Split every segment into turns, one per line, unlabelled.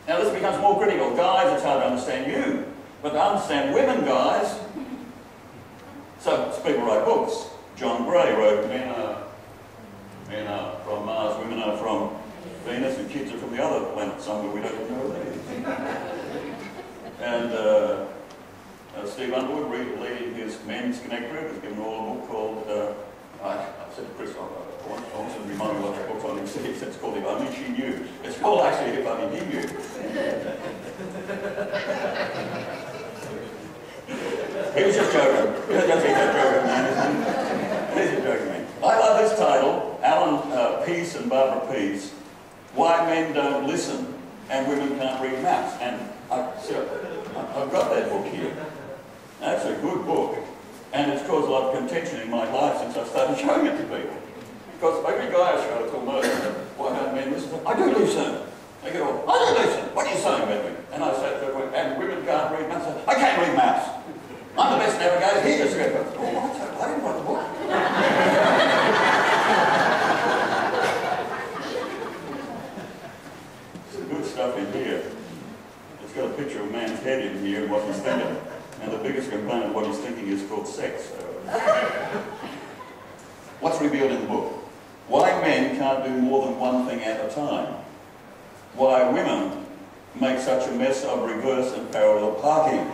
Now this becomes more critical. Guys, it's hard to understand you, but to understand women, guys. So people write books. John Gray wrote Men are from Mars, Women Are from Venus, and Kids Are from the Other Planet somewhere we don't even know where that is. And Steve Underwood, leading his men's connect group, has given all a book called, I said to Chris, I want to remind me what that book's on. He said it's called If Only She Knew. It's called actually If Only He Knew. He was just joking. He was just joking, man. He's just joking, man. I love this title, Alan Peace and Barbara Peace, Why Men Don't Listen and Women Can't Read Maps. And I've got that book here. That's a good book. And it's caused a lot of contention in my life since I started showing it to people. Because every guy I show it to most, why don't men listen? I do listen. They go, I do listen. What are you saying about me? And I say, and women can't read maps. I can't read maps. I'm the best navigator. He just goes, oh, I didn't write the book. Some good stuff in here. It's got a picture of a man's head in here and what he's thinking. And the biggest component of what he's thinking is called sex. So. What's revealed in the book? Why men can't do more than one thing at a time. Why women make such a mess of reverse and parallel parking.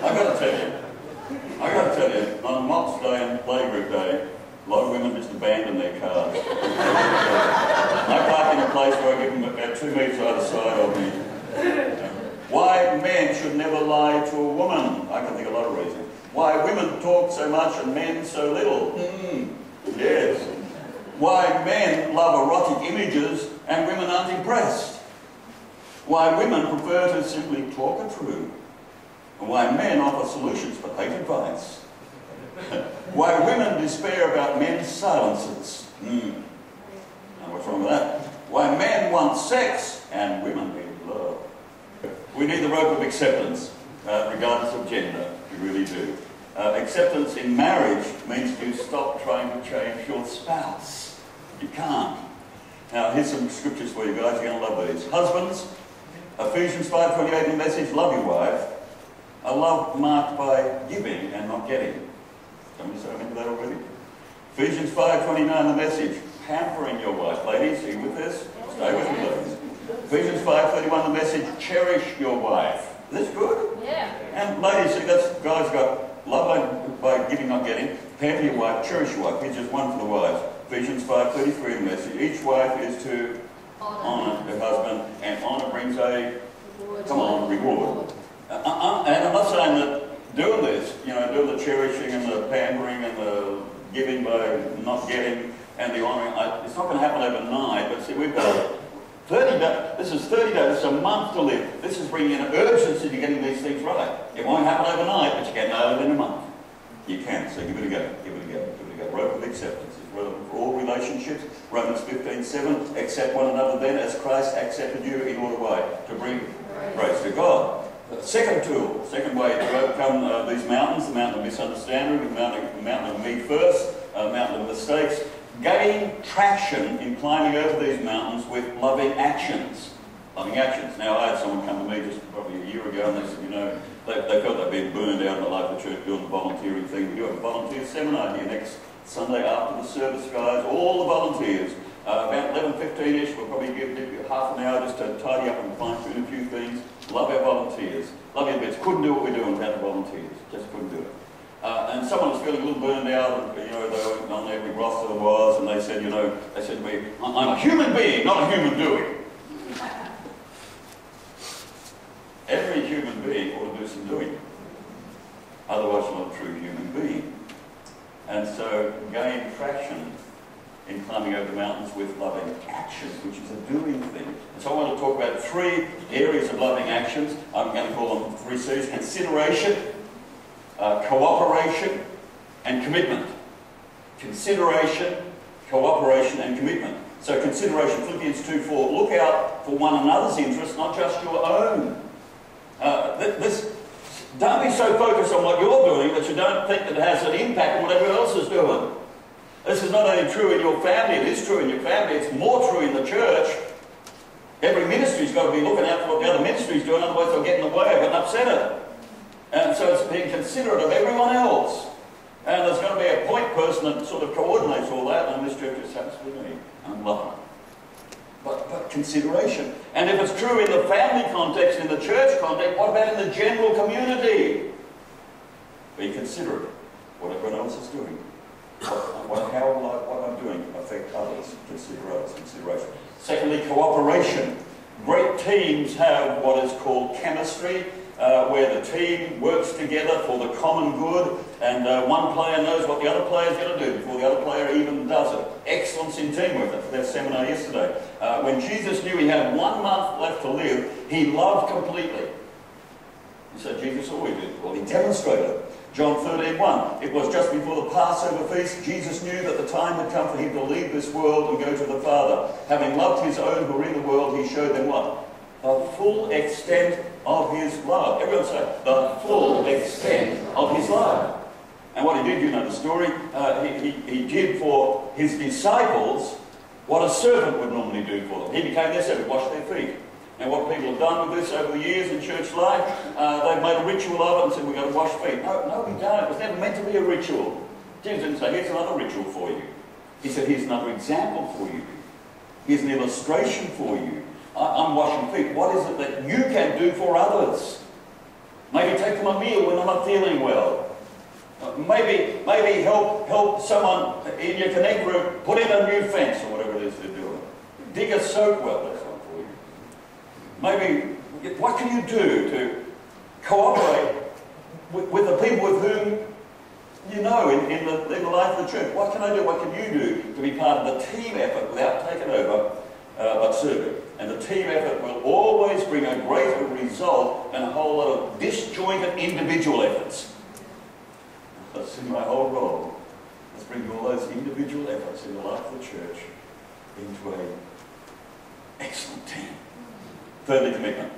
I've got to tell you, on a Mott's Day and Playgroup Day, a lot of women just abandon their cars. I park in a place where I give them about 2 metres either side of me. Why men should never lie to a woman. I can think of a lot of reasons. Why women talk so much and men so little. Yes. Why men love erotic images and women aren't impressed. Why women prefer to simply talk it through. And why men offer solutions but hate advice. Why women despair about men's silences. Now what's wrong with that? Why men want sex and women need love. We need the rope of acceptance, regardless of gender. We really do. Acceptance in marriage means you stop trying to change your spouse. You can't. Now, here's some scriptures for you guys. You're going to love these. Husbands, Ephesians 5:28 in the message, love your wife. A love marked by giving and not getting. Somebody say remember that already? Ephesians 5:29 the message, pampering your wife. Ladies, are you with this? Stay with me, ladies. Ephesians 5:31 the message, cherish your wife. Is this good? Yeah. And ladies, see, that's guys got love by giving, not getting. Pamper your wife, cherish your wife. Here's just one for the wives. Ephesians 5:33 the message, each wife is to honour her husband, and honour brings a reward. And I'm not saying that doing this, you know, doing the cherishing and the pampering and the giving by not getting and the honouring, it's not going to happen overnight, but see, we've got 30 days, this is 30 days, this is a month to live. This is bringing an urgency to getting these things right. It won't happen overnight, but you can know it in a month. You can, so give it a go, give it a go, give it a go. Rope of acceptance is relevant for all relationships. Romans 15:7, accept one another then as Christ accepted you in order way to bring praise to God. Second tool, second way to overcome these mountains, the mountain of misunderstanding, the mountain of me first, mountain of mistakes. Gain traction in climbing over these mountains with loving actions. Loving actions. Now, I had someone come to me just probably a year ago and they said, you know, they felt they'd been burned out in the local church doing the volunteering thing. We do have a volunteer seminar here next Sunday after the service, guys. All the volunteers, about 11:15ish, we'll probably give you half an hour just to tidy up and climb through a few things. Love our volunteers. Love your bits. Couldn't do what we're doing without the volunteers. Just couldn't do it. And someone was feeling a little burned out, and, you know, they went on every roster there was, and they said, you know, they said to me, I'm a human being, not a human doing. Every human being ought to do some doing. Otherwise, you're not a true human being. And so, gain traction in climbing over the mountains with loving actions, which is a doing thing. And so I want to talk about 3 areas of loving actions. I'm going to call them 3 C's. Consideration, cooperation, and commitment. Consideration, cooperation, and commitment. So consideration, Philippians 2:4, look out for one another's interests, not just your own. Don't be so focused on what you're doing that you don't think that it has an impact on what everyone else is doing. This is not only true in your family, it is true in your family, it's more true in the church. Every ministry's got to be looking out for what the other ministry's doing, otherwise they'll get in the way of it and upset it. And so it's being considerate of everyone else. And there's going to be a point person that sort of coordinates all that, and this church just happens to be me. I'm loving it. But consideration. And if it's true in the family context, in the church context, what about in the general community? Be considerate of what everyone else is doing. How will what I'm doing affect others? Consider others. Consideration. Secondly, cooperation. Great teams have what is called chemistry, where the team works together for the common good, and one player knows what the other player is going to do before the other player even does it. Excellence in teamwork. That's their seminar yesterday. When Jesus knew he had 1 month left to live, he loved completely. You said Jesus always did. Well, he demonstrated it. John 13:1. It was just before the Passover feast. Jesus knew that the time had come for him to leave this world and go to the Father. Having loved his own who were in the world, he showed them what? The full extent of his love. Everyone say, the full extent of his love. And what he did, you know the story, he did for his disciples what a servant would normally do for them. He became their servant, washed their feet. And what people have done with this over the years in church life, they've made a ritual of it and said, we're going to wash feet. No, we don't. It was never meant to be a ritual. Jesus didn't say, here's another ritual for you. He said, here's another example for you. Here's an illustration for you. I'm washing feet. What is it that you can do for others? Maybe take them a meal when they're not feeling well. Maybe help someone in your connect group put in a new fence or whatever it is they're doing. Dig a soak well, that's one for you. Maybe, what can you do to cooperate with the people with whom you know in the life of the church? What can I do? What can you do to be part of the team effort without taking over, but serving? And the team effort will always bring a greater result than a whole lot of disjointed individual efforts. That's in my whole role. Let's bring all those individual efforts in the life of the church into an excellent team. Thirdly, commitment.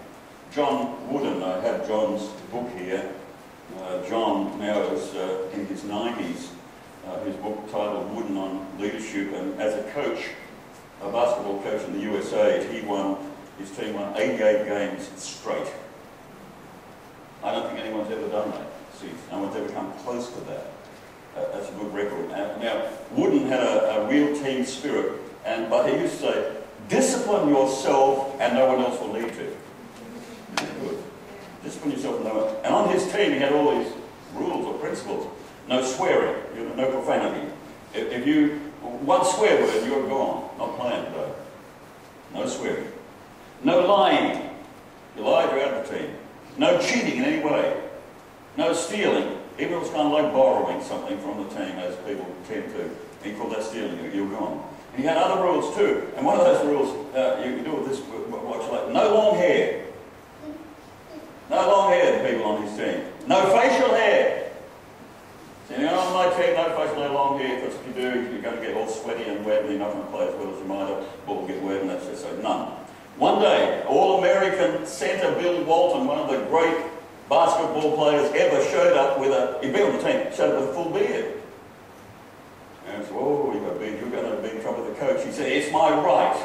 John Wooden, I have John's book here. John now is in his 90s. His book titled Wooden on Leadership, and as a coach, a basketball coach in the USA, his team won 88 games straight. I don't think anyone's ever done that. See, no one's ever come close to that. That's a good record. Now, Wooden had a real team spirit, but he used to say, discipline yourself and no one else will need to. Good. Discipline yourself and no one. And on his team, he had all these rules or principles. No swearing, no profanity. If you, one swear word, you're gone. Not playing today. No swearing. No lying. You lied, you're out of the team. No cheating in any way. No stealing. Even if it's kind of like borrowing something from the team, as people tend to. He called that stealing, you're gone. And he had other rules too. And one of those rules, you can do with this watch like, no long hair. No long hair, the people on his team. No facial hair. So, on my team, no facial hair, long hair, because if you do, you're going to get all sweaty and wet, and you're not going to play as well as you might have, ball will get wet, and that's just so none. One day, All-American centre Bill Walton, one of the great basketball players ever, showed up with he'd been on the team, showed up with a full beard. And I said, oh, you've got a beard, you're going to be in trouble with the coach. He said, it's my right.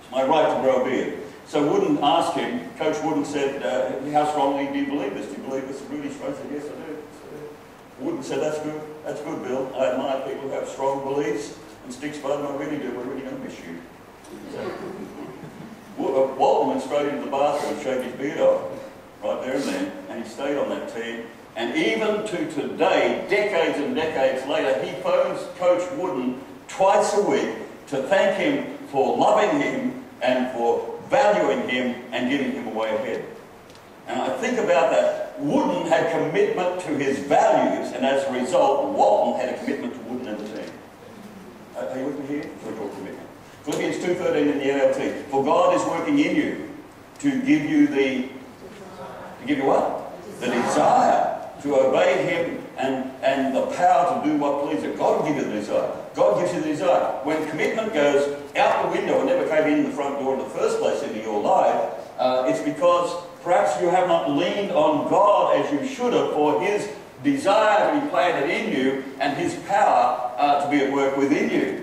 It's my right to grow a beard. So Wooden asked him, Coach Wooden said, how strongly do you believe this? Do you believe this is really strong? He said, yes, I do. So Wooden said, that's good, Bill. I admire people who have strong beliefs and sticks by them. I really do. We're really going to miss you. So, Walton went straight into the bathroom and shaved his beard off, right there and then, and he stayed on that team. And even to today, decades and decades later, he phones Coach Wooden twice a week to thank him for loving him and for valuing him and giving him a way ahead. And I think about that. Wooden had commitment to his values, and as a result, Walton had a commitment to Wooden and the team. Are you with me here? For your commitment. Philippians 2:13 in the NLT. For God is working in you to give you what? The desire to obey him and the power to do what pleases. God will give you the desire. God gives you the desire. When commitment goes out the window and never came in the front door in the first place into your life, it's because perhaps you have not leaned on God as you should have for his desire to be planted in you and his power to be at work within you.